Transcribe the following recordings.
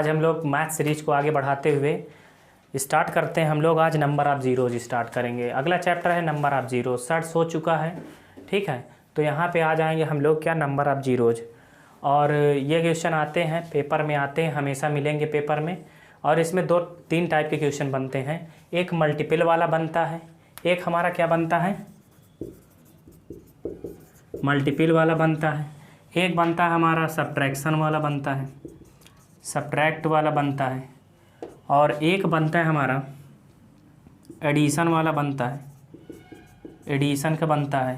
आज हम लोग मैथ सीरीज को आगे बढ़ाते हुए स्टार्ट करते हैं। हम लोग आज नंबर ऑफ़ ज़ीरोज़ स्टार्ट करेंगे। अगला चैप्टर है नंबर ऑफ़ ज़ीरो, सर्च हो चुका है, ठीक है। तो यहाँ पे आ जाएंगे हम लोग क्या, नंबर ऑफ़ ज़ीरोज़। और ये क्वेश्चन आते हैं पेपर में, आते हैं, हमेशा मिलेंगे पेपर में। और इसमें 2-3 टाइप के क्वेश्चन बनते हैं। एक मल्टीपल वाला बनता है, एक हमारा क्या बनता है, मल्टीपल वाला बनता है, एक बनता है हमारा सब्ट्रैक्शन वाला बनता है, सब्ट्रैक्ट वाला बनता है, और एक बनता है हमारा एडिशन वाला बनता है, एडिशन का बनता है।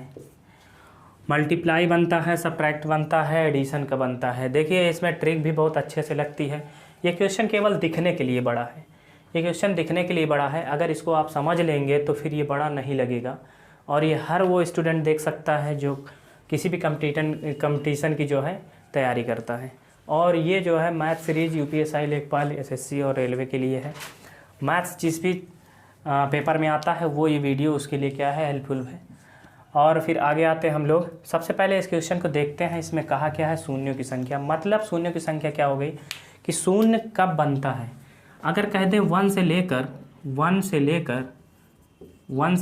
मल्टीप्लाई बनता है, सब्ट्रैक्ट बनता है, एडिशन का बनता है। देखिए इसमें ट्रिक भी बहुत अच्छे से लगती है। ये क्वेश्चन केवल दिखने के लिए बड़ा है, ये क्वेश्चन दिखने के लिए बड़ा है। अगर इसको आप समझ लेंगे तो फिर ये बड़ा नहीं लगेगा। और ये हर वो स्टूडेंट देख सकता है जो किसी भी कंपटीशन की जो है तैयारी करता है। और ये जो है मैथ सीरीज़ यूपीएससी, लेखपाल, एसएससी और रेलवे के लिए है। मैथ्स जिस भी पेपर में आता है वो ये वीडियो उसके लिए क्या है, हेल्पफुल है। और फिर आगे आते हैं हम लोग। सबसे पहले इस क्वेश्चन को देखते हैं। इसमें कहा क्या है, शून्यों की संख्या। मतलब शून्यों की संख्या क्या हो गई कि शून्य कब बनता है। अगर कह दें 1 से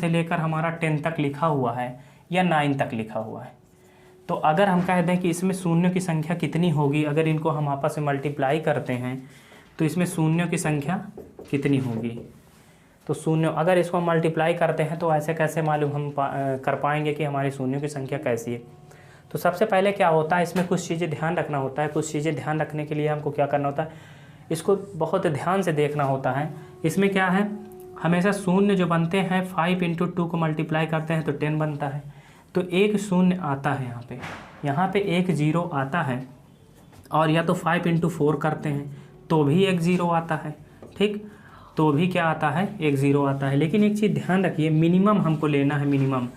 लेकर हमारा 10 तक लिखा हुआ है या 9 तक लिखा हुआ है, तो अगर हम कह दें कि इसमें शून्यों की संख्या कितनी होगी, अगर इनको हम आपस में मल्टीप्लाई करते हैं तो इसमें शून्यों की संख्या कितनी होगी। तो शून्य अगर इसको हम मल्टीप्लाई करते हैं तो ऐसे कैसे मालूम हम कर पाएंगे कि हमारी शून्यों की संख्या कैसी है। तो सबसे पहले क्या होता है, इसमें कुछ चीज़ें ध्यान रखना होता है। कुछ चीज़ें ध्यान रखने के लिए हमको क्या करना होता है, इसको बहुत ध्यान से देखना होता है। इसमें क्या है, हमेशा शून्य जो बनते हैं 5 × 2 को मल्टीप्लाई करते हैं तो 10 बनता है। तो एक शून्य आता है यहाँ पे एक ज़ीरो आता है। और या तो 5 × 4 करते हैं तो भी एक ज़ीरो आता है, ठीक, तो भी क्या आता है, एक ज़ीरो आता है। लेकिन एक चीज़ ध्यान रखिए, मिनिमम हमको लेना है, मिनिमम।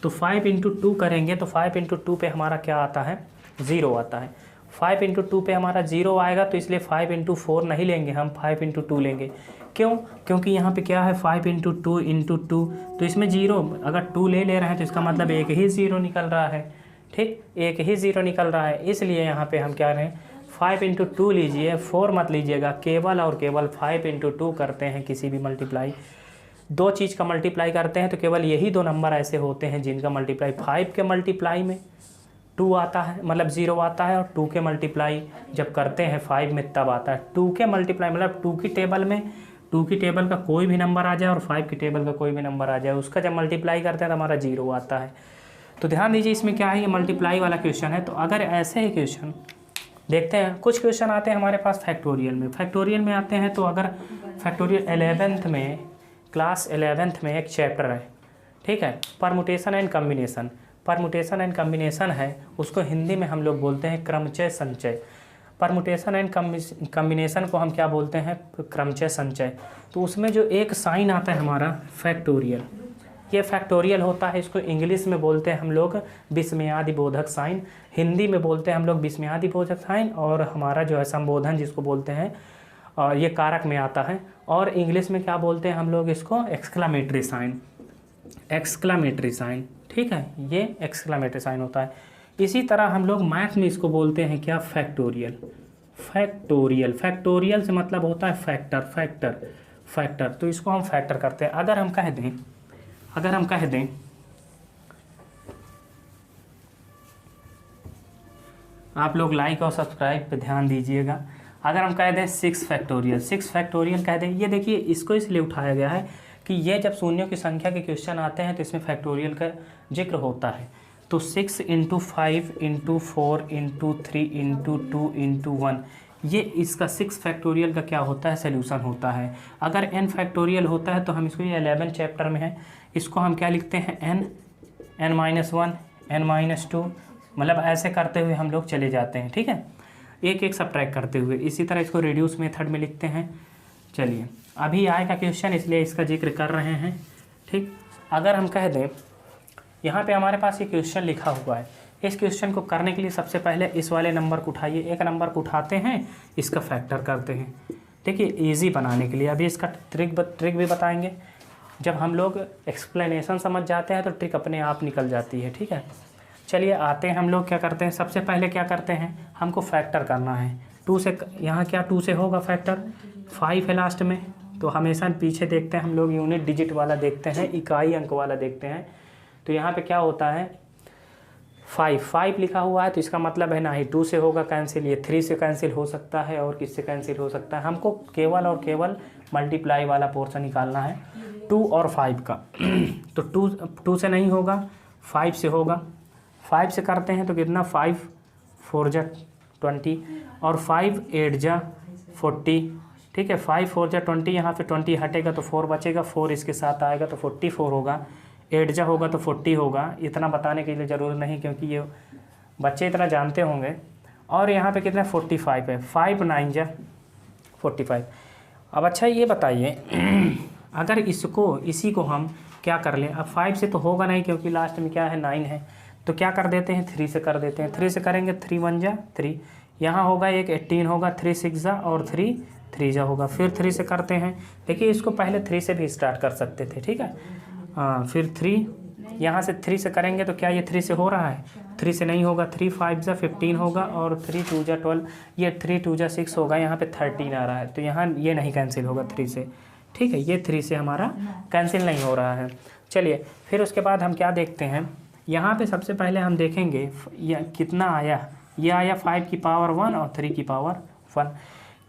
तो 5 × 2 करेंगे तो 5 × 2 पे हमारा क्या आता है, ज़ीरो आता है। 5 × 2 पे हमारा ज़ीरो आएगा तो इसलिए 5 × 4 नहीं लेंगे, हम 5 × 2 लेंगे। क्यों, क्योंकि यहाँ पे क्या है 5 × 2 × 2, तो इसमें ज़ीरो, अगर 2 ले रहे हैं तो इसका मतलब एक ही ज़ीरो निकल रहा है, ठीक, एक ही ज़ीरो निकल रहा है। इसलिए यहाँ पे हम क्या रहे, 5 × 2 लीजिए, 4 मत लीजिएगा। केवल और केवल 5 × 2 करते हैं किसी भी मल्टीप्लाई, दो चीज़ का मल्टीप्लाई करते हैं तो केवल यही दो नंबर ऐसे होते हैं जिनका मल्टीप्लाई 5 के मल्टीप्लाई में 2 आता है, मतलब 0 आता है। और 2 के मल्टीप्लाई जब करते हैं 5 में तब आता है। 2 के मल्टीप्लाई मतलब 2 की टेबल में, 2 की टेबल का कोई भी नंबर आ जाए और 5 की टेबल का कोई भी नंबर आ जाए, उसका जब मल्टीप्लाई करते हैं तो हमारा 0 आता है। तो ध्यान दीजिए इसमें क्या है, ये मल्टीप्लाई वाला क्वेश्चन है। तो अगर ऐसे ही क्वेश्चन देखते हैं, कुछ क्वेश्चन आते हैं हमारे पास फैक्टोरियल में। फैक्टोरियल में आते हैं तो अगर फैक्टोरियल 11th में, क्लास 11th में एक चैप्टर है, ठीक है, permutation and combination. Permutation and combination है, उसको हिंदी में हम लोग बोलते हैं क्रमचय संचय। परमुटेशन एंड कम्बिनेशन को हम क्या बोलते हैं, क्रमचय संचय। तो उसमें जो एक साइन आता है हमारा फैक्टोरियल, ये फैक्टोरियल होता है। इसको इंग्लिश में बोलते हैं हम लोग विस्मयादि बोधक साइन, हिंदी में बोलते हैं हम लोग विस्मयादि बोधक साइन, और हमारा जो है संबोधन जिसको बोलते हैं ये कारक में आता है। और इंग्लिश में क्या बोलते हैं हम लोग इसको, एक्सक्लामेटरी साइन, एक्सक्लामेटरी साइन, ठीक है, ये एक्सक्लामेटरी साइन होता है। इसी तरह हम लोग मैथ में इसको बोलते हैं क्या, फैक्टोरियल। फैक्टोरियल, फैक्टोरियल से मतलब होता है फैक्टर, फैक्टर, फैक्टर। तो इसको हम फैक्टर करते हैं। अगर हम कह दें आप लोग लाइक और सब्सक्राइब पे ध्यान दीजिएगा। अगर हम कह दें 6 फैक्टोरियल, 6 फैक्टोरियल कह दें, ये देखिए इसको इसलिए उठाया गया है कि ये जब शून्यों की संख्या के क्वेश्चन आते हैं तो इसमें फैक्टोरियल का जिक्र होता है। तो 6 × 5 × 4 × 3 × 2 × 1, ये इसका 6 फैक्टोरियल का क्या होता है, सॉल्यूशन होता है। अगर n फैक्टोरियल होता है तो हम इसको, ये 11 चैप्टर में है, इसको हम क्या लिखते हैं, n-1 n-2, मतलब ऐसे करते हुए हम लोग चले जाते हैं, ठीक है, एक एक सब्ट्रैक्ट करते हुए। इसी तरह इसको रिड्यूस मेथड में लिखते हैं। चलिए अभी आएगा क्वेश्चन, इसलिए इसका जिक्र कर रहे हैं, ठीक। अगर हम कह दें यहाँ पे हमारे पास ये क्वेश्चन लिखा हुआ है, इस क्वेश्चन को करने के लिए सबसे पहले इस वाले नंबर को उठाइए, एक नंबर को उठाते हैं, इसका फैक्टर करते हैं। देखिए इजी बनाने के लिए अभी इसका ट्रिक भी बताएंगे। जब हम लोग एक्सप्लेनेशन समझ जाते हैं तो ट्रिक अपने आप निकल जाती है, ठीक है। चलिए आते हैं हम लोग क्या करते हैं, सबसे पहले क्या करते हैं, हमको फैक्टर करना है। 2 से यहाँ क्या 2 से होगा फैक्टर, 5 है लास्ट में। तो हमेशा पीछे देखते हैं हम लोग यूनिट डिजिट वाला देखते हैं, इकाई अंक वाला देखते हैं। तो यहाँ पे क्या होता है 5 लिखा हुआ है, तो इसका मतलब है ना ही 2 से होगा कैंसिल, ये 3 से कैंसिल हो सकता है और किससे कैंसिल हो सकता है। हमको केवल और केवल मल्टीप्लाई वाला पोर्शन निकालना है 2 और 5 का। तो 2 से नहीं होगा, 5 से होगा। 5 से करते हैं तो कितना 5 4 जा 20 और 5 8 जा 40। ठीक है, 5 4 जा 20, यहाँ पे 20 हटेगा तो 4 बचेगा, 4 इसके साथ आएगा तो 44 होगा। 8 जा होगा तो 40 होगा। इतना बताने के लिए ज़रूरत नहीं क्योंकि ये बच्चे इतना जानते होंगे। और यहाँ पे कितना 45 है, 5 9 जा 45। अब अच्छा ये बताइए अगर इसी को हम क्या कर लें, अब 5 से तो होगा नहीं क्योंकि लास्ट में क्या है 9 है, तो क्या कर देते हैं 3 से कर देते हैं। 3 से करेंगे 3 1 जा 3, यहाँ होगा एक 18 होगा, 3 6 जा और 3 3 जा होगा। फिर 3 से करते हैं, देखिए इसको पहले 3 से भी स्टार्ट कर सकते थे। ठीक है, फिर 3 यहाँ से 3 से करेंगे तो क्या ये 3 से हो रहा है, 3 से नहीं होगा। 3 5 जा 15 होगा और 3 2 जा 12, ये 3 2 जा 6 होगा, यहाँ पे 13 आ रहा है तो यहाँ ये नहीं कैंसिल होगा 3 से। ठीक है, ये 3 से हमारा कैंसिल नहीं हो रहा है। चलिए फिर उसके बाद हम क्या देखते हैं, यहाँ पे सबसे पहले हम देखेंगे यह कितना आया, ये आया 5 की पावर 1 और 3 की पावर 1।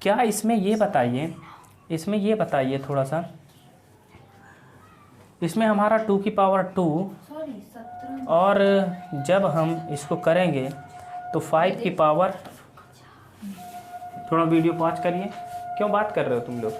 क्या इसमें ये बताइए थोड़ा सा, इसमें हमारा 2 की पावर 2 और जब हम इसको करेंगे तो 5 की पावर, थोड़ा वीडियो पॉज करिए, क्यों बात कर रहे हो तुम लोग।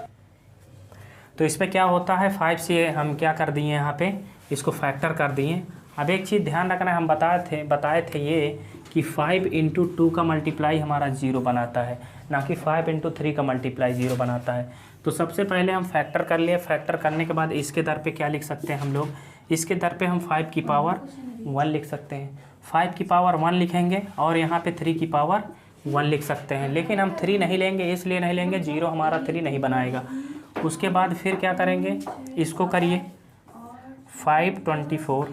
तो इसमें क्या होता है 5 से हम क्या कर दिए यहाँ पे इसको फैक्टर कर दिए। अब एक चीज़ ध्यान रखना, हम बताए थे ये कि 5 इंटू 2 का मल्टीप्लाई हमारा 0 बनाता है, ना कि 5 इंटू 3 का मल्टीप्लाई 0 बनाता है। तो सबसे पहले हम फैक्टर कर लिए, फैक्टर करने के बाद इसके दर पे क्या लिख सकते हैं हम लोग, इसके दर पे हम 5 की पावर 1 लिख सकते हैं। 5 की पावर 1 लिखेंगे और यहाँ पे 3 की पावर 1 लिख सकते हैं। लेकिन हम 3 नहीं लेंगे, इसलिए नहीं लेंगे 0 हमारा 3 नहीं बनाएगा। उसके बाद फिर क्या करेंगे, इसको करिए 5 24,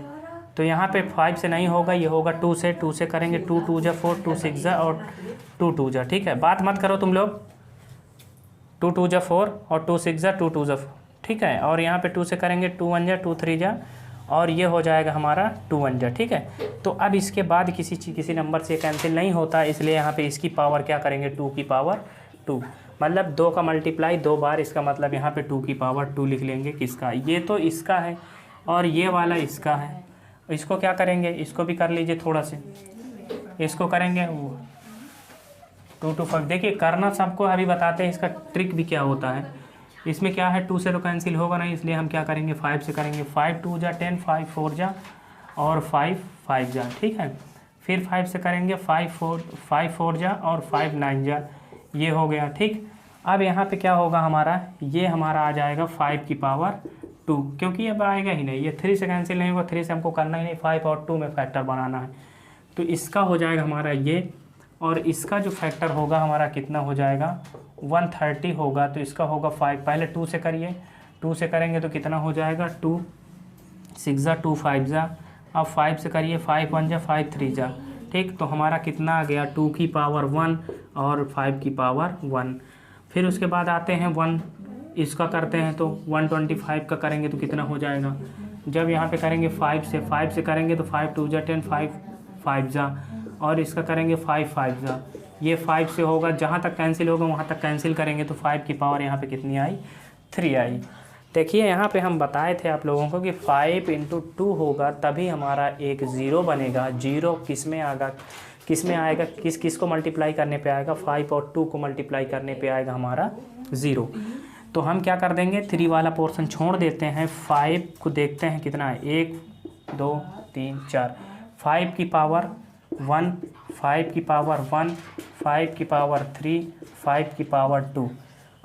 तो यहाँ पे 5 से नहीं होगा, ये होगा 2 से। 2 से करेंगे 2 2 जा 4, 2 6 जा और 2 2 जा। ठीक है, बात मत करो तुम लोग, 2 2 जा 4 और 2 6 जा 2 2 जा। ठीक है, और यहाँ पे 2 से करेंगे 2 1 जा 2 3 जा और ये हो जाएगा हमारा 2 1 जा। ठीक है, तो अब इसके बाद किसी नंबर से कैंसिल नहीं होता, इसलिए यहाँ पे इसकी पावर क्या करेंगे 2 की पावर 2, मतलब 2 का मल्टीप्लाई 2 बार, इसका मतलब यहाँ पे 2 की पावर 2 लिख लेंगे। किसका, ये तो इसका है और ये वाला इसका है। इसको क्या करेंगे, इसको भी कर लीजिए थोड़ा से, इसको करेंगे 2 2 5। देखिए करना सबको अभी बताते हैं, इसका ट्रिक भी क्या होता है। इसमें क्या है 2 से तो कैंसिल होगा नहीं, इसलिए हम क्या करेंगे 5 से करेंगे। 5 2 जा 10, 5 4 जा और 5 5 जा। ठीक है, फिर 5 से करेंगे 5 4 जा और 5 9 जा, ये हो गया। ठीक, अब यहाँ पे क्या होगा हमारा, ये हमारा आ जाएगा 5 की पावर 2, क्योंकि अब आएगा ही नहीं, ये 3 से कैंसिल नहीं होगा, 3 से हमको करना ही नहीं, 5 और 2 में फैक्टर बनाना है। तो इसका हो जाएगा हमारा ये, और इसका जो फैक्टर होगा हमारा कितना हो जाएगा 130 होगा। तो इसका होगा 5, पहले 2 से करिए, 2 से करेंगे तो कितना हो जाएगा 2 6 जा 2 5 जा। अब 5 से करिए 5 1 जा 5 3 जा। ठीक, तो हमारा कितना आ गया 2 की पावर 1 और 5 की पावर 1। फिर उसके बाद आते हैं 1, इसका करते हैं तो 125 का करेंगे तो कितना हो जाएगा, जब यहाँ पे करेंगे 5 से करेंगे तो 5 2 जा 10, 5 5 जा और इसका करेंगे 5 5 जा। ये 5 से होगा, जहाँ तक कैंसिल होगा वहाँ तक कैंसिल करेंगे तो 5 की पावर यहाँ पे कितनी आई 3 आई। देखिए यहाँ पे हम बताए थे आप लोगों को कि 5 इंटू 2 होगा तभी हमारा एक 0 बनेगा। 0 किस में आएगा, किस को मल्टीप्लाई करने पे आएगा, 5 और 2 को मल्टीप्लाई करने पे आएगा हमारा 0। तो हम क्या कर देंगे 3 वाला पोर्शन छोड़ देते हैं, 5 को देखते हैं कितना है, 1 2 3 4, 5 की पावर 1, 5 की पावर 1, 5 की पावर 3, 5 की पावर 2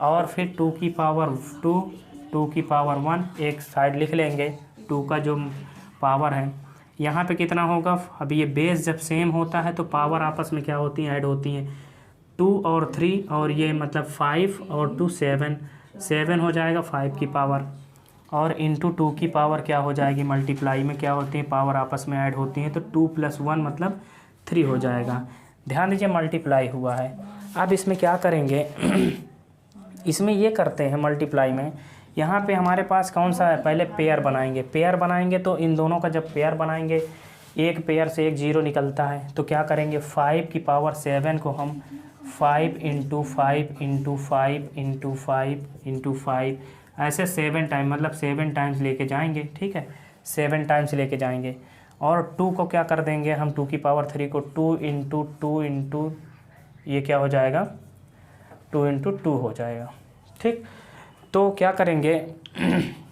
और फिर 2 की पावर 2, 2 की पावर 1 एक साइड लिख लेंगे। 2 का जो पावर है यहाँ पे कितना होगा, अब ये बेस जब सेम होता है तो पावर आपस में क्या होती हैं, ऐड होती हैं। 2 और 3 और ये मतलब 5 और 2 7 हो जाएगा 5 की पावर, और इंटू 2 की पावर क्या हो जाएगी, मल्टीप्लाई में क्या होती है पावर आपस में ऐड होती हैं, तो 2 + 1 मतलब 3 हो जाएगा। ध्यान दीजिए मल्टीप्लाई हुआ है। अब इसमें क्या करेंगे इसमें ये करते हैं मल्टीप्लाई में, यहाँ पे हमारे पास कौन सा है, पहले पेयर बनाएंगे। पेयर बनाएंगे तो इन दोनों का जब पेयर बनाएंगे, एक पेयर से एक जीरो निकलता है, तो क्या करेंगे 5 की पावर 7 को हम 5 इंटू 5 इंटू 5 इंटू 5 इंटू 5 ऐसे 7 टाइम, मतलब 7 टाइम्स लेके जाएंगे। ठीक है, 7 टाइम्स लेके जाएंगे। और 2 को क्या कर देंगे हम, 2 की पावर 3 को 2 इंटू 2 इंटू ये क्या हो जाएगा 2 इंटू 2 हो जाएगा। ठीक, तो क्या करेंगे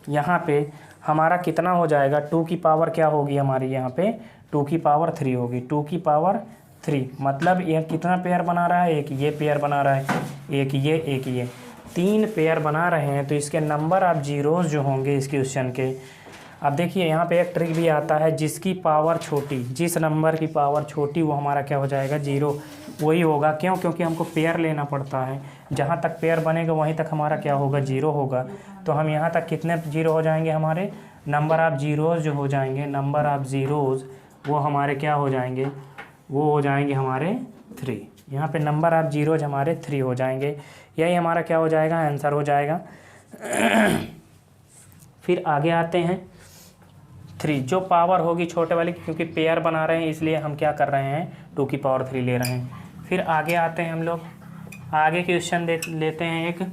यहाँ पे हमारा कितना हो जाएगा, 2 की पावर क्या होगी हमारी, यहाँ पे 2 की पावर 3 होगी। 2 की पावर 3 मतलब ये कितना पेयर बना रहा है, एक ये पेयर बना रहा है, एक ये 3 पेयर बना रहे हैं। तो इसके नंबर ऑफ जीरोज़ जो होंगे इस क्वेश्चन के, अब देखिए यहाँ पे एक ट्रिक भी आता है, जिसकी पावर छोटी, जिस नंबर की पावर छोटी वो हमारा क्या हो जाएगा, जीरो वही होगा। क्यों, क्योंकि हमको पेयर लेना पड़ता है, जहाँ तक पेयर बनेगा वहीं तक हमारा क्या होगा, जीरो होगा। तो हम यहाँ तक कितने जीरो हो जाएंगे, हमारे नंबर ऑफ जीरोज़ जो हो जाएंगे, नंबर ऑफ ज़ीरोज़ वो हमारे क्या हो जाएंगे, वो हो जाएंगे हमारे 3। यहाँ पे नंबर ऑफ जीरोज़ हमारे 3 हो जाएंगे। यही हमारा क्या हो जाएगा, आंसर हो जाएगा। फिर आगे आते हैं 3, जो पावर होगी छोटे वाली, क्योंकि पेयर बना रहे हैं इसलिए हम क्या कर रहे हैं 2 की पावर 3 ले रहे हैं। फिर आगे आते हैं हम लोग, आगे क्वेश्चन लेते हैं एक।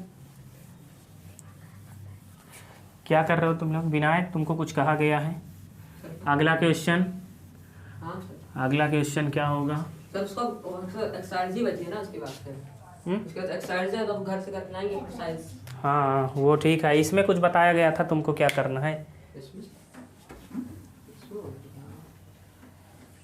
क्या कर रहे हो तुम लोग, विनायक तुमको कुछ कहा गया है। अगला क्वेश्चन, अगला क्वेश्चन क्या होगा सर, उसका एक्सरसाइज ही बची है ना, उसके बाद फिर उसके बाद एक्सरसाइज है तो हम घर से कर लाएंगे एक्सरसाइज। हाँ वो ठीक है, इसमें कुछ बताया गया था तुमको क्या करना है,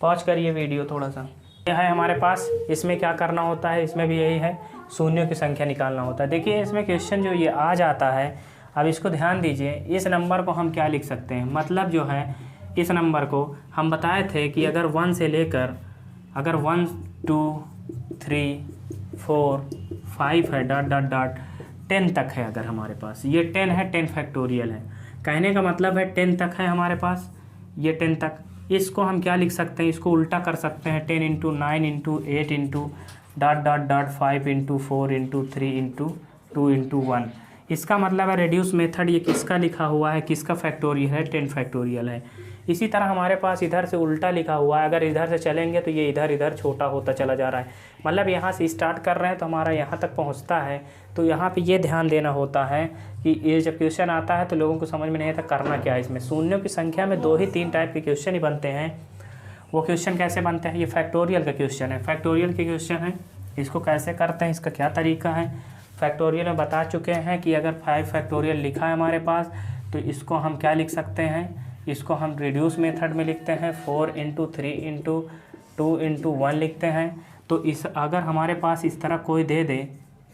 पॉज करिए वीडियो थोड़ा सा। यह है हमारे पास, इसमें क्या करना होता है, इसमें भी यही है, शून्यों की संख्या निकालना होता है। देखिए इसमें क्वेश्चन जो ये आ जाता है, अब इसको ध्यान दीजिए, इस नंबर को हम क्या लिख सकते हैं, मतलब जो है इस नंबर को हम बताए थे कि अगर 1 से लेकर, अगर 1 2 3 4 5 है डॉट डॉट डॉट 10 तक है, अगर हमारे पास ये 10 है, 10 फैक्टोरियल है, कहने का मतलब है 10 तक है हमारे पास, ये 10 तक। इसको हम क्या लिख सकते हैं, इसको उल्टा कर सकते हैं, 10 into 9 into 8 into dot dot dot 5 into 4 into 3 into 2 into 1। इसका मतलब है रेड्यूस मेथड, ये किसका लिखा हुआ है, किसका फैक्टोरियल है, 10 फैक्टोरियल है। इसी तरह हमारे पास इधर से उल्टा लिखा हुआ है, अगर इधर से चलेंगे तो ये इधर इधर छोटा होता चला जा रहा है, मतलब यहाँ से स्टार्ट कर रहे हैं तो हमारा यहाँ तक पहुँचता है। तो यहाँ पे ये ध्यान देना होता है कि ये जब क्वेश्चन आता है तो लोगों को समझ में नहीं आता करना क्या है। इसमें शून्यों की संख्या में 2 ही 3 टाइप के क्वेश्चन ही बनते हैं। वो क्वेश्चन कैसे बनते हैं, ये फैक्टोरियल का क्वेश्चन है, फैक्टोरियल के क्वेश्चन है, इसको कैसे करते हैं, इसका क्या तरीका है, फैक्टोरियल में बता चुके हैं कि अगर 5 फैक्टोरियल लिखा है हमारे पास तो इसको हम क्या लिख सकते हैं, इसको हम रिड्यूस मेथड में लिखते हैं, 4 इंटू 3 इंटू 2 इंटू 1 लिखते हैं। तो इस अगर हमारे पास इस तरह कोई दे दे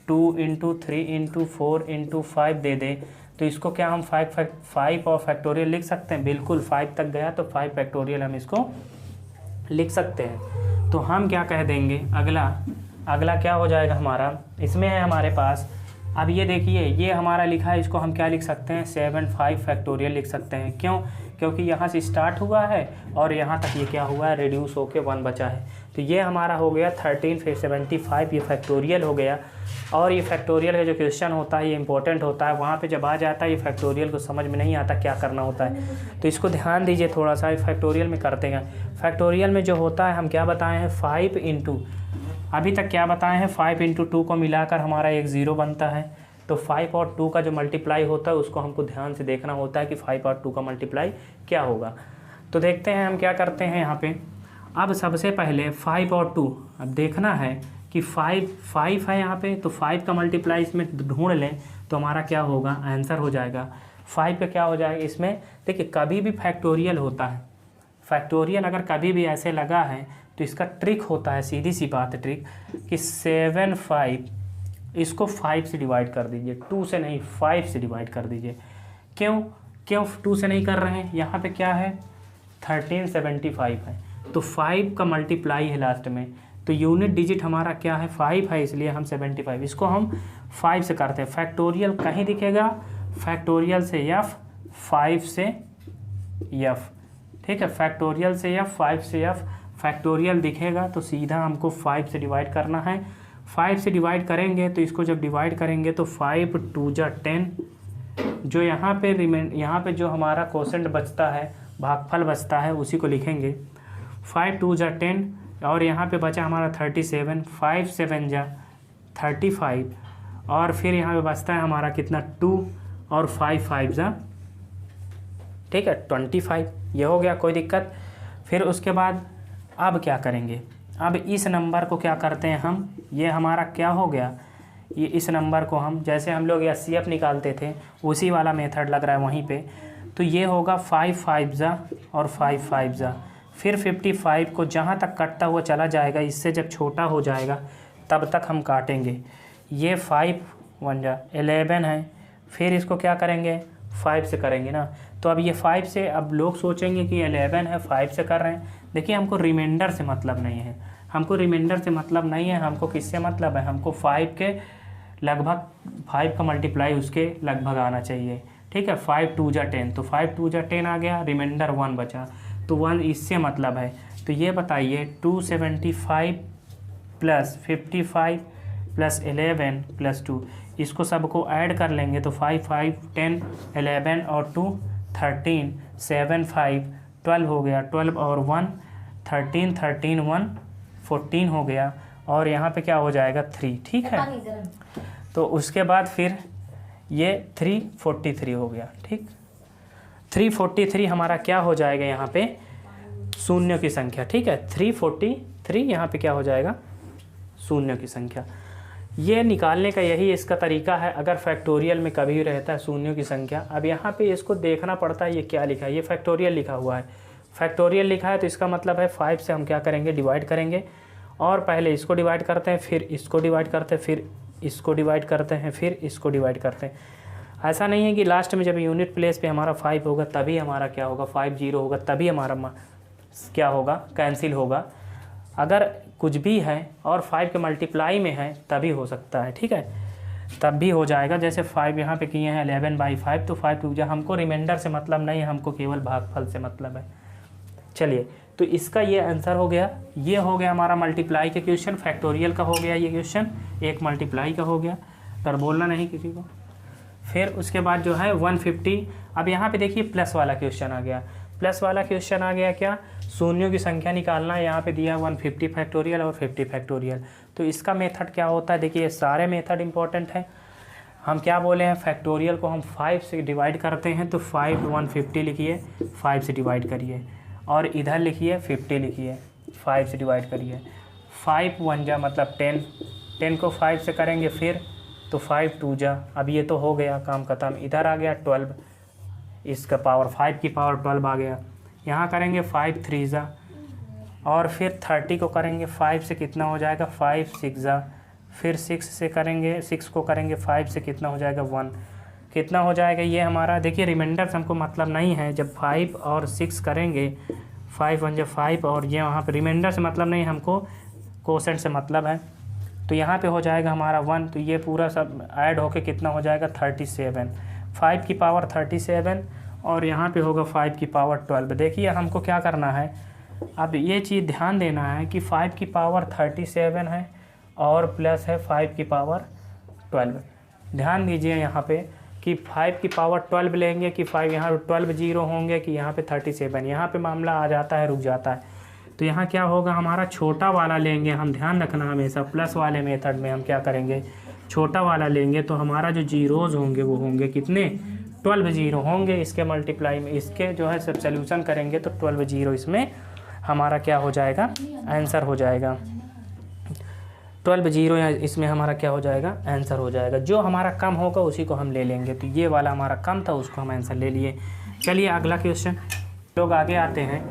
2 इंटू 3 इंटू 4 इंटू 5 दे दे, तो इसको क्या हम 5 और फैक्टोरियल लिख सकते हैं, बिल्कुल 5 तक गया तो 5 फैक्टोरियल हम इसको लिख सकते हैं। तो हम क्या कह देंगे, अगला क्या हो जाएगा हमारा, इसमें है हमारे पास, अब ये देखिए ये हमारा लिखा है, इसको हम क्या लिख सकते हैं 7 5 फैक्टोरियल लिख सकते हैं। क्यों, क्योंकि यहाँ से स्टार्ट हुआ है और यहाँ तक ये क्या हुआ है, रिड्यूस होके 1 बचा है। तो ये हमारा हो गया 13 फिर 75, ये फैक्टोरियल हो गया। और ये फैक्टोरियल का जो क्वेश्चन होता है ये इंपॉर्टेंट होता है, वहाँ पे जब आ जाता है ये फैक्टोरियल को समझ में नहीं आता क्या करना होता है, तो इसको ध्यान दीजिए थोड़ा सा। फैक्टोरियल में करते हैं, फैक्टोरियल में जो होता है हम क्या बताए हैं 5 इंटू, अभी तक क्या बताए हैं 5 इंटू 2 को मिलाकर हमारा एक 0 बनता है। तो 5 और 2 का जो मल्टीप्लाई होता है उसको हमको ध्यान से देखना होता है कि 5 और 2 का मल्टीप्लाई क्या होगा। तो देखते हैं हम क्या करते हैं यहाँ पे। अब सबसे पहले 5 और 2 अब देखना है कि 5 है यहाँ पे, तो 5 का मल्टीप्लाई इसमें ढूंढ लें तो हमारा क्या होगा, आंसर हो जाएगा 5 का क्या हो जाएगा। इसमें देखिए कभी भी फैक्टोरियल होता है, फैक्टोरियल अगर कभी भी ऐसे लगा है तो इसका ट्रिक होता है, सीधी सी बात है ट्रिक, कि 7 5 इसको 5 से डिवाइड कर दीजिए, 2 से नहीं 5 से डिवाइड कर दीजिए। क्यों 2 से नहीं कर रहे हैं, यहाँ पे क्या है 1375 है, तो 5 का मल्टीप्लाई है लास्ट में, तो यूनिट डिजिट हमारा क्या है 5 है, इसलिए हम 75 इसको हम 5 से करते हैं। फैक्टोरियल कहीं दिखेगा, फैक्टोरियल से f, 5 से f, ठीक है, फैक्टोरियल से f, 5 से f, फैक्टोरियल दिखेगा तो सीधा हमको 5 से डिवाइड करना है। 5 से डिवाइड करेंगे तो इसको जब डिवाइड करेंगे तो 5 2 जा 10, जो यहाँ पे जो हमारा क्वोशेंट बचता है, भागफल बचता है, उसी को लिखेंगे। 5 2 जा 10 और यहाँ पे बचा हमारा 37, 5 7 जा 35 और फिर यहाँ पे बचता है हमारा कितना 2 और 5 5 जा, ठीक है, 25। ये हो गया, कोई दिक्कत। फिर उसके बाद अब क्या करेंगे, अब इस नंबर को क्या करते हैं हम, ये हमारा क्या हो गया, ये इस नंबर को हम जैसे हम लोग एचसीएफ निकालते थे उसी वाला मेथड लग रहा है वहीं पे। तो ये होगा 5 5 जा और 5 5 जा, फिर 55 को जहाँ तक कटता हुआ चला जाएगा, इससे जब छोटा हो जाएगा तब तक हम काटेंगे। ये 5 1 जा 11 है, फिर इसको क्या करेंगे 5 से करेंगे ना। तो अब ये 5 से, अब लोग सोचेंगे कि 11 है 5 से कर रहे हैं। देखिए हमको रिमाइंडर से मतलब नहीं है, हमको रिमाइंडर से मतलब नहीं है, हमको किससे मतलब है, हमको 5 के लगभग 5 का मल्टीप्लाई उसके लगभग आना चाहिए, ठीक है। 5 2 जा 10, तो 5 2 जा 10 आ गया, रिमाइंडर 1 बचा, तो 1 इससे मतलब है। तो ये बताइए 275 प्लस 55 प्लस 11 प्लस 2, इसको सबको ऐड कर लेंगे तो 5 5 10 11 और 2 13 7 5 12 हो गया, 12 और 1 13 13 1 14 हो गया, और यहाँ पे क्या हो जाएगा 3, ठीक है। तो उसके बाद फिर ये 343 हो गया, ठीक। 343 हमारा क्या हो जाएगा यहाँ पे, शून्य की संख्या, ठीक है। 343 यहाँ पे क्या हो जाएगा, शून्य की संख्या। ये निकालने का यही इसका तरीका है। अगर फैक्टोरियल में कभी रहता है शून्यों की संख्या, अब यहाँ पे इसको देखना पड़ता है ये क्या लिखा है, ये फैक्टोरियल लिखा हुआ है। फैक्टोरियल लिखा है तो इसका मतलब है 5 से हम क्या करेंगे, डिवाइड करेंगे, और पहले इसको डिवाइड करते हैं, फिर इसको डिवाइड करते हैं, फिर इसको डिवाइड करते हैं, फिर इसको डिवाइड करते हैं। ऐसा नहीं है कि लास्ट में जब यूनिट प्लेस पे हमारा 5 होगा तभी हमारा क्या होगा, 5 0 होगा तभी हमारा क्या होगा, कैंसिल होगा। अगर कुछ भी है और 5 के मल्टीप्लाई में है तभी हो सकता है, ठीक है, तब भी हो जाएगा। जैसे 5 यहाँ पे किए हैं 11/5, तो 5 2 जा, हमको रिमाइंडर से मतलब नहीं है, हमको केवल भागफल से मतलब है। चलिए, तो इसका ये आंसर हो गया। ये हो गया हमारा मल्टीप्लाई के क्वेश्चन, फैक्टोरियल का हो गया ये क्वेश्चन, एक मल्टीप्लाई का हो गया, पर बोलना नहीं किसी को। फिर उसके बाद जो है 150, अब यहाँ पे देखिए प्लस वाला क्वेश्चन आ गया। प्लस वाला क्वेश्चन आ गया क्या, शून्यों की संख्या निकालना है। यहाँ पे दिया 150 फैक्टोरियल और 50 फैक्टोरियल। तो इसका मेथड क्या होता है, देखिए सारे मेथड इंपॉर्टेंट है। हम क्या बोले हैं, फैक्टोरियल को हम 5 से डिवाइड करते हैं, तो 5 150 लिखिए, 5 से डिवाइड करिए, और इधर लिखिए 50 लिखिए, 5 से डिवाइड करिए। 5 1 जा मतलब 10, 10 को 5 से करेंगे फिर, तो 5 2 जा, अब ये तो हो गया काम ख़त्म। इधर आ गया 12, इसका पावर 5 की पावर 12 आ गया। यहाँ करेंगे 5 3 जा, और फिर 30 को करेंगे 5 से, कितना हो जाएगा 5 6 जा, फिर 6 से करेंगे, 6 को करेंगे 5 से, कितना हो जाएगा 1, कितना हो जाएगा ये हमारा। देखिए रिमाइंडर से हमको मतलब नहीं है, जब 5 और 6 करेंगे, 5 1 जा 5, और ये वहाँ पे रिमाइंडर से मतलब नहीं, हमको क्वोशेंट से मतलब है। तो यहाँ पे हो जाएगा हमारा 1, तो ये पूरा सब ऐड होके कितना हो जाएगा 37, 5 की पावर 37, और यहाँ पे होगा 5 की पावर 12। देखिए हमको क्या करना है, अब ये चीज़ ध्यान देना है कि 5 की पावर 37 है और प्लस है 5 की पावर 12। ध्यान दीजिए यहाँ पे कि 5 की पावर 12 लेंगे कि 5 यहाँ पे 12 0 होंगे कि यहाँ पे 37, यहाँ पे मामला आ जाता है, रुक जाता है। तो यहाँ क्या होगा, हमारा छोटा वाला लेंगे हम, ध्यान रखना हमेशा प्लस वाले मेथड में हम क्या करेंगे, छोटा वाला लेंगे, तो हमारा जो जीरोज़ होंगे वो होंगे कितने, 12 0 होंगे इसके मल्टीप्लाई में। इसके जो है सब सोल्यूशन करेंगे तो 12 0 इसमें हमारा क्या हो जाएगा, आंसर हो जाएगा 12 0, या इसमें हमारा क्या हो जाएगा, आंसर हो जाएगा। जो हमारा कम होगा उसी को हम ले लेंगे। तो ये वाला हमारा कम था, उसको हम आंसर ले लिए। चलिए अगला क्वेश्चन, लोग आगे आते हैं।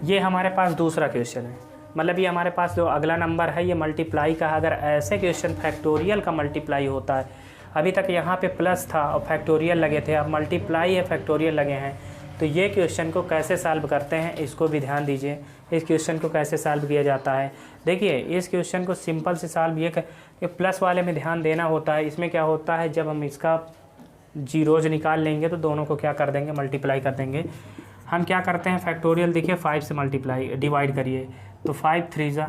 ये हमारे पास दूसरा क्वेश्चन है, मतलब ये हमारे पास जो अगला नंबर है ये मल्टीप्लाई का। अगर ऐसे क्वेश्चन फैक्टोरियल का मल्टीप्लाई होता है, अभी तक यहाँ पे प्लस था और फैक्टोरियल लगे थे, अब मल्टीप्लाई है फैक्टोरियल लगे हैं, तो ये क्वेश्चन को कैसे सॉल्व करते हैं इसको भी ध्यान दीजिए। इस क्वेश्चन को कैसे सॉल्व किया जाता है, देखिए इस क्वेश्चन को सिंपल से सॉल्व ये प्लस वाले में ध्यान देना होता है। इसमें क्या होता है, जब हम इसका जीरोज निकाल लेंगे तो दोनों को क्या कर देंगे, मल्टीप्लाई कर देंगे। हम क्या करते हैं, फैक्टोरियल देखिए 5 से मल्टीप्लाई डिवाइड करिए, तो 5 3 ज़ा,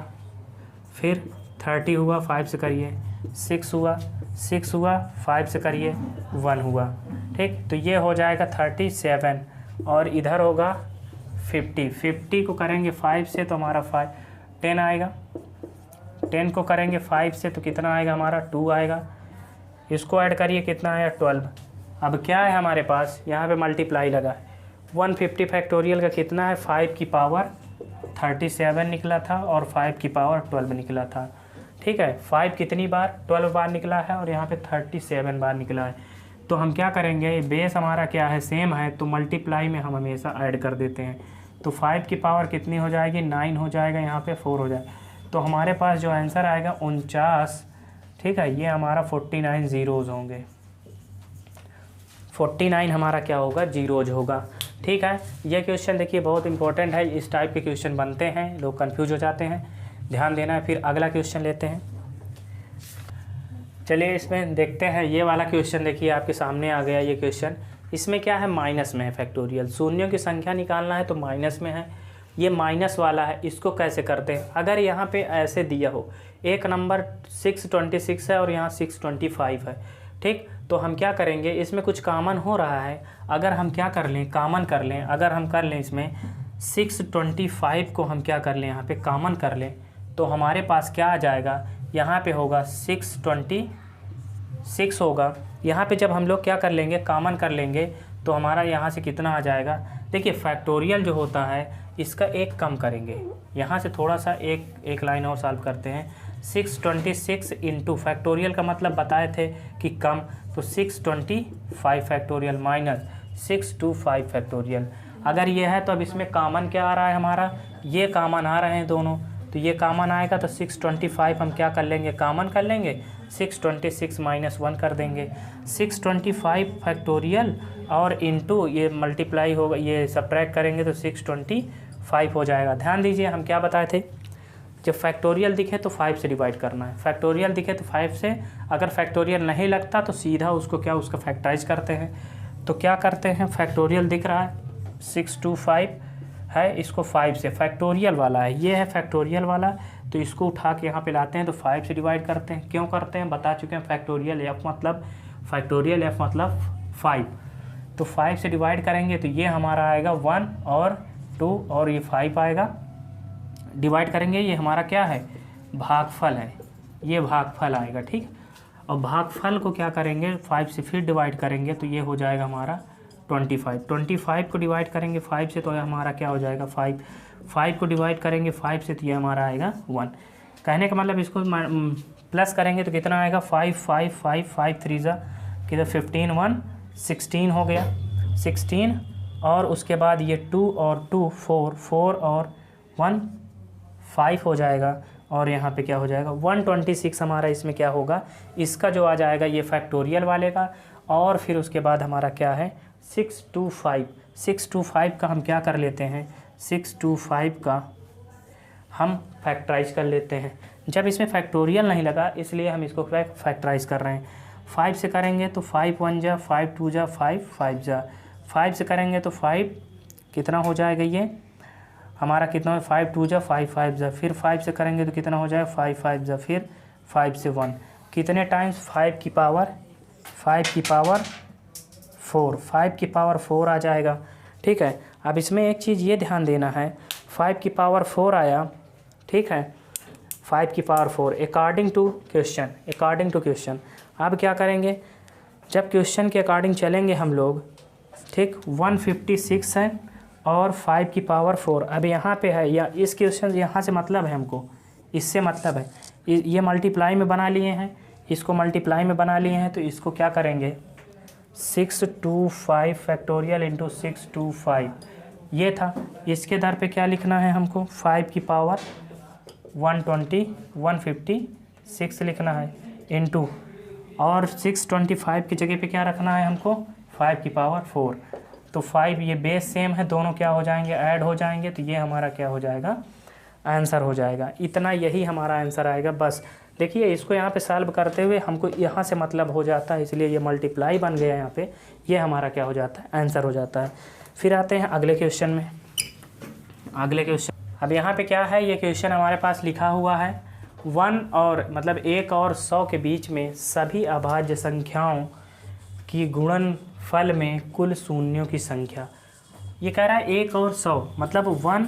फिर 30 हुआ 5 से करिए, 6 हुआ 6 हुआ 5 से करिए 1 हुआ, ठीक। तो ये हो जाएगा 37 और इधर होगा 50 को करेंगे 5 से तो हमारा 10 आएगा, 10 को करेंगे 5 से तो कितना आएगा हमारा 2 आएगा, इसको ऐड करिए कितना आया 12। अब क्या है हमारे पास यहाँ पे मल्टीप्लाई लगा है, 150 फैक्टोरियल का कितना है 5 की पावर 37 निकला था और 5 की पावर 12 निकला था, ठीक है। 5 कितनी बार 12 बार निकला है और यहाँ पे 37 बार निकला है। तो हम क्या करेंगे, बेस हमारा क्या है सेम है तो मल्टीप्लाई में हम हमेशा ऐड कर देते हैं। तो 5 की पावर कितनी हो जाएगी 9 हो जाएगा, यहाँ पे 4 हो जाएगा। तो हमारे पास जो आंसर आएगा 49, ठीक है। ये हमारा 49 ज़ीरोज़ होंगे, 49 हमारा क्या होगा जीरोज होगा, ठीक है। ये क्वेश्चन देखिए बहुत इंपॉर्टेंट है, इस टाइप के क्वेश्चन बनते हैं, लोग कंफ्यूज हो जाते हैं, ध्यान देना है। फिर अगला क्वेश्चन लेते हैं, चलिए इसमें देखते हैं। ये वाला क्वेश्चन देखिए आपके सामने आ गया। ये क्वेश्चन इसमें क्या है माइनस में है फैक्टोरियल, शून्यों की संख्या निकालना है तो माइनस में है, ये माइनस वाला है। इसको कैसे करते हैं, अगर यहाँ पे ऐसे दिया हो एक नंबर 626 है और यहाँ 625 है, ठीक। तो हम क्या करेंगे, इसमें कुछ कॉमन हो रहा है, अगर हम क्या कर लें कॉमन कर लें, अगर हम कर लें इसमें 625 को हम क्या कर लें यहाँ पे कॉमन कर लें तो हमारे पास क्या आ जाएगा, यहाँ पे होगा 626 होगा। यहाँ पे जब हम लोग क्या कर लेंगे कॉमन कर लेंगे तो हमारा यहाँ से कितना आ जाएगा। देखिए फैक्टोरियल जो होता है इसका एक कम करेंगे, यहाँ से थोड़ा सा एक लाइन और सॉल्व करते हैं। 626 इंटू फैक्टोरियल का मतलब बताए थे कि कम, तो 625 फैक्टोरियल माइनस 625 फैक्टोरियल। अगर ये है तो अब इसमें कॉमन क्या आ रहा है हमारा, ये कॉमन आ रहे हैं दोनों, तो ये कॉमन आएगा तो 625 हम क्या कर लेंगे कॉमन कर लेंगे, 626 माइनस 1 कर देंगे। 625 फैक्टोरियल और इंटू ये मल्टीप्लाई होगा, ये सब्ट्रैक्ट करेंगे तो 625 हो जाएगा। ध्यान दीजिए हम क्या बताए थे, जब फैक्टोरियल दिखे तो 5 से डिवाइड करना है, फैक्टोरियल दिखे तो 5 से, अगर फैक्टोरियल नहीं लगता तो सीधा उसको क्या उसका फैक्टराइज करते हैं। तो क्या करते हैं, फैक्टोरियल दिख रहा है 625 है, इसको 5 से, फैक्टोरियल वाला है, ये है फैक्टोरियल वाला, तो इसको उठा के यहाँ पे लाते हैं तो 5 से डिवाइड करते हैं। क्यों करते हैं बता चुके हैं, फैक्टोरियल एफ मतलब 5, तो 5 से डिवाइड करेंगे तो ये हमारा आएगा 1 और 2 और ये 5 आएगा, डिवाइड करेंगे, ये हमारा क्या है भागफल है, ये भागफल आएगा, ठीक। और भागफल को क्या करेंगे 5 से फिर डिवाइड करेंगे तो ये हो जाएगा हमारा 25 को डिवाइड करेंगे 5 से तो ये हमारा क्या हो जाएगा 5 को डिवाइड करेंगे 5 से तो ये हमारा आएगा 1। कहने का मतलब इसको प्लस करेंगे तो कितना आएगा 5 3 ज़ा किधर 15 1 16 हो गया, 16 और उसके बाद ये 2 और 2 4 और 1 5 हो जाएगा और यहाँ पे क्या हो जाएगा 126 हमारा इसमें क्या होगा, इसका जो आ जाएगा ये फैक्टोरियल वाले का। और फिर उसके बाद हमारा क्या है 625 का हम क्या कर लेते हैं, 625 का हम फैक्टराइज कर लेते हैं। जब इसमें फैक्टोरियल नहीं लगा इसलिए हम इसको फैक्टराइज कर रहे हैं। 5 से करेंगे तो 5 1 जा 5 2 जा 5 जा, 5 से करेंगे तो 5 कितना हो जाएगा, ये हमारा कितना है 5 2 जा 5 जा, फिर 5 से करेंगे तो कितना हो जाएगा 5 जा, फिर 5 से 1 कितने टाइम्स 5 की पावर 4 आ जाएगा, ठीक है। अब इसमें एक चीज़ ये ध्यान देना है, 5 की पावर 4 आया, ठीक है, 5 की पावर 4 अकॉर्डिंग टू क्वेश्चन। अब क्या करेंगे, जब क्वेश्चन के अकॉर्डिंग चलेंगे हम लोग, ठीक, 156 है और 5 की पावर 4 अब यहाँ पे है, या इस क्वेश्चन यहाँ से मतलब है हमको, इससे मतलब है ये मल्टीप्लाई में बना लिए हैं, इसको मल्टीप्लाई में बना लिए हैं तो इसको क्या करेंगे 625 फैक्टोरियल इंटू 625 ये था। इसके दर पे क्या लिखना है हमको 5 की पावर 156 लिखना है इंटू, और 625 की जगह पे क्या रखना है हमको 5 की पावर 4। तो 5 ये बेस सेम है, दोनों क्या हो जाएंगे ऐड हो जाएंगे, तो ये हमारा क्या हो जाएगा आंसर हो जाएगा। इतना यही हमारा आंसर आएगा। बस देखिए इसको यहाँ पे सॉल्व करते हुए हमको यहाँ से मतलब हो जाता है, इसलिए ये मल्टीप्लाई बन गया यहाँ पे, ये हमारा क्या हो जाता है आंसर हो जाता है। फिर आते हैं अगले क्वेश्चन में। अगले क्वेश्चन अब यहाँ पे क्या है, ये क्वेश्चन हमारे पास लिखा हुआ है 1 और मतलब 1 और 100 के बीच में सभी अभाज्य संख्याओं की गुणनफल में कुल शून्यों की संख्या। ये कह रहा है 1 और 100 मतलब 1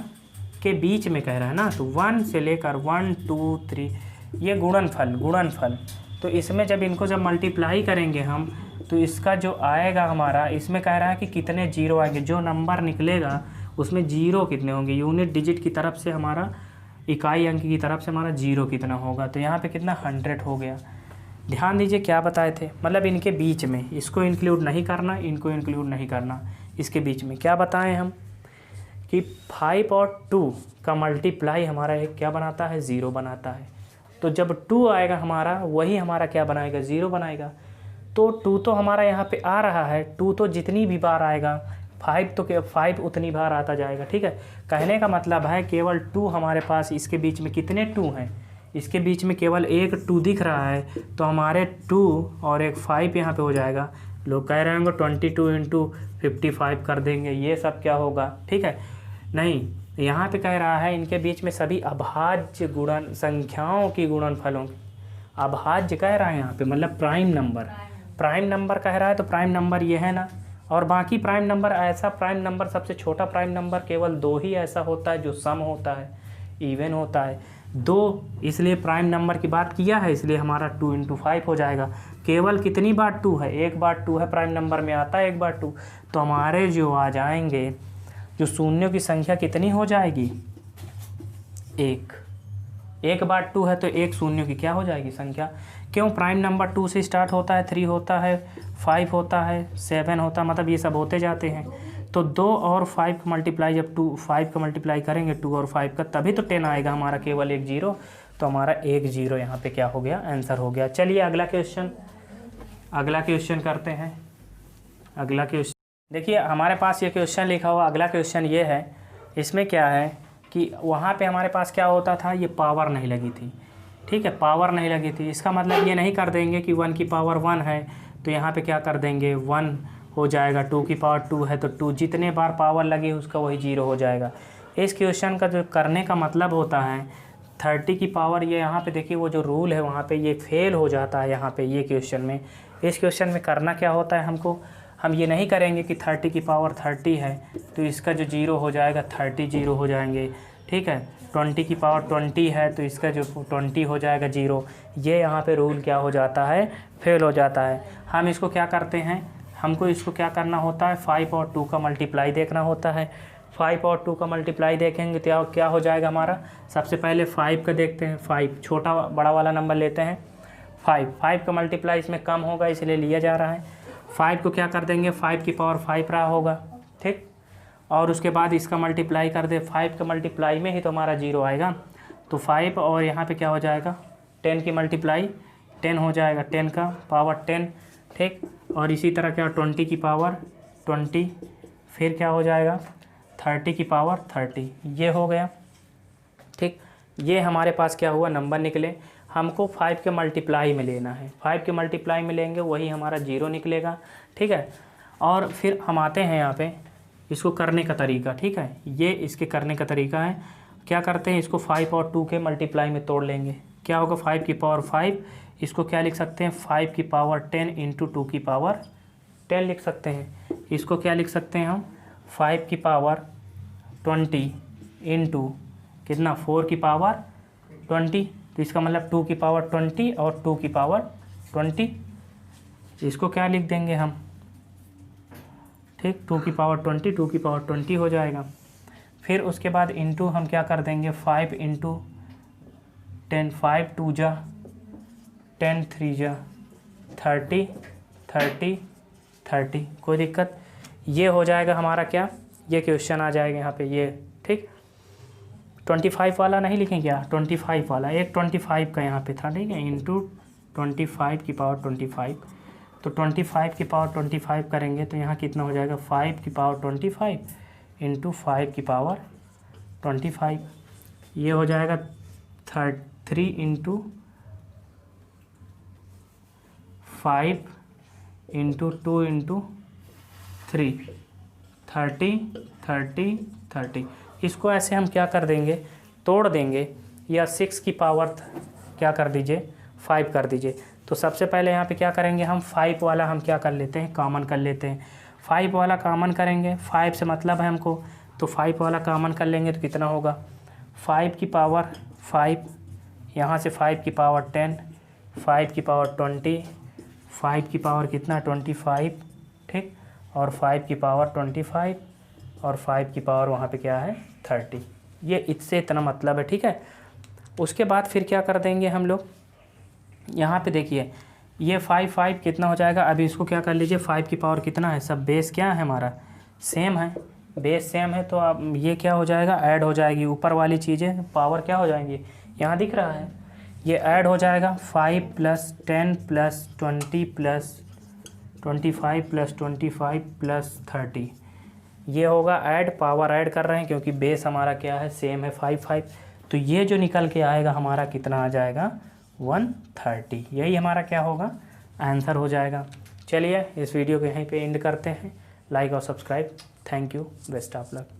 के बीच में कह रहा है ना, तो 1 से लेकर 1 2 3 ये गुणनफल। तो इसमें जब इनको जब मल्टीप्लाई करेंगे हम तो इसका जो आएगा हमारा, इसमें कह रहा है कि कितने जीरो आएंगे, जो नंबर निकलेगा उसमें जीरो कितने होंगे, यूनिट डिजिट की तरफ से हमारा, इकाई अंक की तरफ से हमारा जीरो कितना होगा, तो यहाँ पे कितना 100 हो गया। ध्यान दीजिए क्या बताए थे, मतलब इनके बीच में इसको इंक्लूड नहीं करना, इनको इंक्लूड नहीं करना, इसके बीच में क्या बताएं हम कि 5 और 2 का मल्टीप्लाई हमारा एक क्या बनाता है, 0 बनाता है। तो जब 2 आएगा हमारा, वही हमारा क्या बनाएगा, 0 बनाएगा। तो 2 तो हमारा यहाँ पे आ रहा है, 2 तो जितनी भी बार आएगा, 5 तो 5 उतनी बार आता जाएगा। ठीक है, कहने का मतलब है केवल 2 हमारे पास, इसके बीच में कितने 2 हैं, इसके बीच में केवल एक 2 दिख रहा है, तो हमारे 2 और एक 5 यहाँ पे हो जाएगा। लोग कह रहे होंगे 22 × 55 कर देंगे, ये सब क्या होगा, ठीक है, नहीं, यहाँ पे कह रहा है इनके बीच में सभी अभाज्य गुणन संख्याओं की गुणनफलों, अभाज्य कह रहा है यहाँ पे मतलब प्राइम नंबर कह रहा है, तो प्राइम नंबर ये है ना, और बाकी प्राइम नंबर, ऐसा प्राइम नंबर सबसे छोटा प्राइम नंबर केवल 2 ही ऐसा होता है जो सम होता है, इवन होता है 2, इसलिए प्राइम नंबर की बात किया है, इसलिए हमारा 2 × 5 हो जाएगा। केवल कितनी बार 2 है, एक बार 2 है, प्राइम नंबर में आता है एक बार 2, तो हमारे जो आ जाएंगे, जो शून्यों की संख्या कितनी हो जाएगी, एक बार 2 है तो एक शून्यों की क्या हो जाएगी संख्या। क्यों, प्राइम नंबर 2 से स्टार्ट होता है, 3 होता है, 5 होता है, 7 होता है, मतलब ये सब होते जाते हैं। तो 2 और 5 का मल्टीप्लाई, जब 5 का मल्टीप्लाई करेंगे 2 और 5 का, तभी तो 10 आएगा हमारा, केवल एक 0, तो हमारा एक 0 यहाँ पे क्या हो गया, आंसर हो गया। चलिए अगला क्वेश्चन करते हैं। अगला क्वेश्चन देखिए हमारे पास ये क्वेश्चन लिखा हुआ, अगला क्वेश्चन ये है, इसमें क्या है कि वहाँ पे हमारे पास क्या होता था, ये पावर नहीं लगी थी, ठीक है, पावर नहीं लगी थी, इसका मतलब ये नहीं कर देंगे कि 1 की पावर 1 है तो यहाँ पे क्या कर देंगे 1 हो जाएगा, 2 की पावर 2 है तो 2, जितने बार पावर लगे उसका वही 0 हो जाएगा। इस क्वेश्चन का जो करने का मतलब होता है 30 की पावर, ये यहाँ पे देखिए वो जो रूल है वहाँ पे ये फेल हो जाता है यहाँ पे, ये क्वेश्चन में, इस क्वेश्चन में करना क्या होता है हमको, हम ये नहीं करेंगे कि 30 की पावर 30 है तो इसका जो 0 हो जाएगा 30 0 हो जाएंगे, ठीक है, 20 की पावर 20 है तो इसका जो 20 हो जाएगा 0, ये यहाँ पे रूल क्या हो जाता है, फेल हो जाता है। हम इसको क्या करते हैं, हमको इसको क्या करना होता है, 5 और 2 का मल्टीप्लाई देखना होता है। 5 और 2 का मल्टीप्लाई देखेंगे तो क्या हो जाएगा हमारा, सबसे पहले 5 का देखते हैं, 5 छोटा बड़ा वाला नंबर लेते हैं, 5 का मल्टीप्लाई इसमें कम होगा इसलिए लिया जा रहा है। 5 को क्या कर देंगे, 5 की पावर 5 रहा होगा, ठीक, और उसके बाद इसका मल्टीप्लाई कर दे, 5 का मल्टीप्लाई में ही तो हमारा 0 आएगा, तो 5 और यहाँ पे क्या हो जाएगा 10 की मल्टीप्लाई 10 हो जाएगा, 10 का पावर 10, ठीक, और इसी तरह क्या 20 की पावर 20, फिर क्या हो जाएगा 30 की पावर 30, ये हो गया, ठीक, ये हमारे पास क्या हुआ नंबर निकले। हमको 5 के मल्टीप्लाई में लेना है, 5 के मल्टीप्लाई में लेंगे वही हमारा 0 निकलेगा, ठीक है। और फिर हम आते हैं यहाँ पे इसको करने का तरीका, ठीक है, ये इसके करने का तरीका है, क्या करते हैं इसको 5 और 2 के मल्टीप्लाई में तोड़ लेंगे, क्या होगा 5 की पावर 5, इसको क्या लिख सकते हैं 5 की पावर 10 × 2 की पावर 10 लिख सकते हैं। इसको क्या लिख सकते हैं हम 5 की पावर 20 × कितना 4 की पावर 20, तो इसका मतलब 2 की पावर 20 और 2 की पावर 20, इसको क्या लिख देंगे हम, ठीक, 2 की पावर 20 2 की पावर 20 हो जाएगा। फिर उसके बाद इंटू हम क्या कर देंगे 5 × 10, 5 2 जा 10 3 जा 30 30 30, कोई दिक्कत, ये हो जाएगा हमारा क्या, ये क्वेश्चन आ जाएगा यहाँ पे ये, ठीक, 25 वाला नहीं लिखें क्या, 25 वाला, एक 25 का यहाँ पे था, ठीक है, इंटू 25 की पावर 25, तो 25 की पावर 25 करेंगे तो यहाँ कितना हो जाएगा 5 की पावर 25 × 5 की पावर 25, ये हो जाएगा 3 × 5 × 2 × 3 30 30 30, इसको ऐसे हम क्या कर देंगे, तोड़ देंगे, या 6 की पावर क्या कर दीजिए 5 कर दीजिए। तो सबसे पहले यहाँ पे क्या करेंगे हम 5 वाला हम क्या कर लेते हैं, कॉमन कर लेते हैं। 5 वाला कॉमन करेंगे, 5 से मतलब है हमको, तो 5 वाला कॉमन कर लेंगे तो कितना होगा 5 की पावर 5, यहाँ से 5 की पावर 10, 5 की पावर 20, 5 की पावर कितना 25, ठीक, और 5 की पावर 25, और 5 की पावर वहाँ पे क्या है 30। ये इससे इतना मतलब है, ठीक है। उसके बाद फिर क्या कर देंगे हम लोग, यहाँ पे देखिए ये 5 कितना हो जाएगा, अभी इसको क्या कर लीजिए 5 की पावर कितना है, सब बेस क्या है हमारा सेम है, बेस सेम है, तो अब ये क्या हो जाएगा ऐड हो जाएगी, ऊपर वाली चीज़ें पावर क्या हो जाएंगी, यहाँ दिख रहा है, ये ऐड हो जाएगा 5 + 10 + 20 + 25 + 25 + 30, ये होगा ऐड, पावर ऐड कर रहे हैं क्योंकि बेस हमारा क्या है सेम है 5। तो ये जो निकल के आएगा हमारा कितना आ जाएगा 130, यही हमारा क्या होगा आंसर हो जाएगा। चलिए इस वीडियो को यहीं पे एंड करते हैं। लाइक और subscribe, thank you, best of luck.